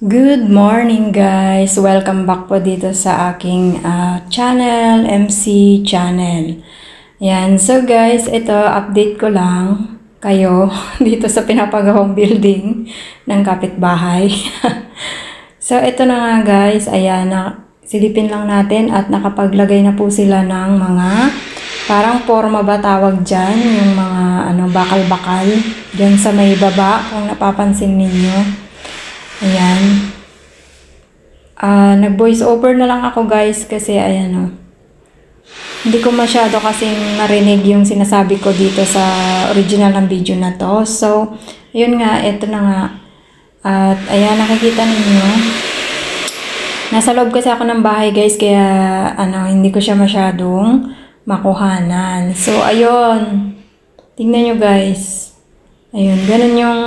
Good morning guys! Welcome back po dito sa aking channel, MC Channel. Yan. So guys, ito update ko lang kayo dito sa pinapagawang building ng kapitbahay. So ito na nga guys, ayan, silipin lang natin at nakapaglagay na po sila ng mga parang forma ba tawag dyan, yung mga bakal-bakal dyan sa may baba kung napapansin ninyo. Ayan. Nag-voice over na lang ako guys kasi ayan hindi ko masyado kasing narinig yung sinasabi ko dito sa original ng video na to. So, yun nga, ito na nga. At ayan, nakikita ninyo. Nasa loob kasi ako ng bahay guys kaya hindi ko siya masyadong makuhanan. So, ayun. Tingnan nyo guys. Ayun, ganun yung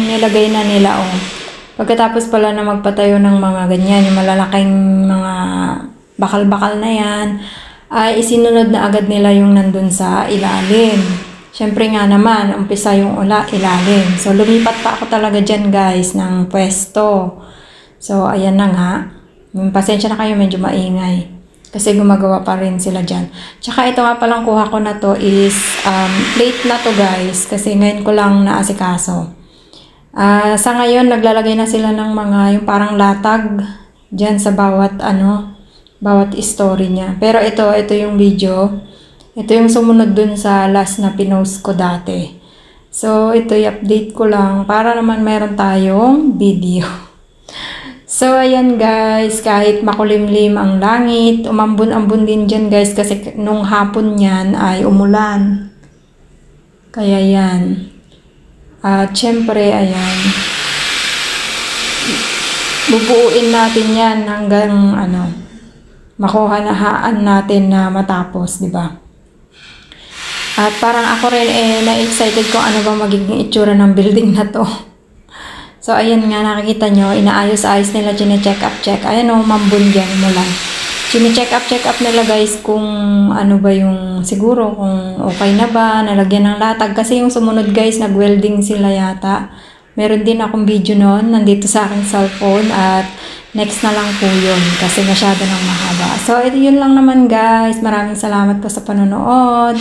nilagay na nila Pagkatapos pala na magpatayo ng mga ganyan, yung malalaking mga bakal-bakal na yan, ay isinunod na agad nila yung nandun sa ilalim. Siyempre nga naman, umpisa yung ilalim. So, lumipat pa ako talaga dyan guys ng pwesto. So, ayan na nga. Pasensya na kayo, medyo maingay. Kasi gumagawa pa rin sila dyan. Tsaka ito nga palang kuha ko na to is plate na to guys. Kasi ngayon ko lang naasikaso. Sa ngayon, naglalagay na sila ng mga yung parang latag dyan sa bawat story niya. Pero ito yung video. Ito yung sumunod dun sa last na pinost ko dati. So, ito i-update ko lang para naman meron tayong video. So, ayan guys, kahit makulimlim ang langit, umambun-ambun din dyan guys kasi nung hapon yan ay umulan. Kaya yan. At syempre, ayan, bubuuin natin yan hanggang makuhanaan natin na matapos, di ba? At parang ako rin na-excited kung ano ba magiging itsura ng building na to. So, ayan nga, nakikita nyo, inaayos-ayos nila, chine-check up. Ayan mambun dyan, mulan. Chine-check up nila guys kung ano ba yung siguro kung okay na ba, nalagyan ng latag. Kasi yung sumunod guys, nag-welding sila yata. Meron din akong video noon, nandito sa aking cellphone at next na lang po yun kasi masyado nang mahaba. So, yun lang naman guys. Maraming salamat po sa panonood.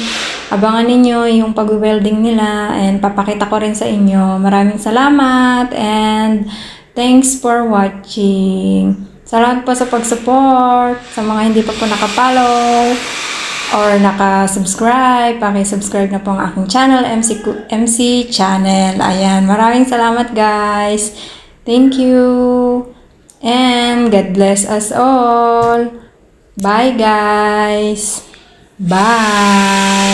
Abangan ninyo yung pag-welding nila and papakita ko rin sa inyo. Maraming salamat and thanks for watching. Salamat po sa pag-support. Sa mga hindi pa po nakapollow or naka-subscribe, paki-subscribe na po ang aking channel, MC Channel. Ayan, maraming salamat guys. Thank you. And God bless us all. Bye guys. Bye.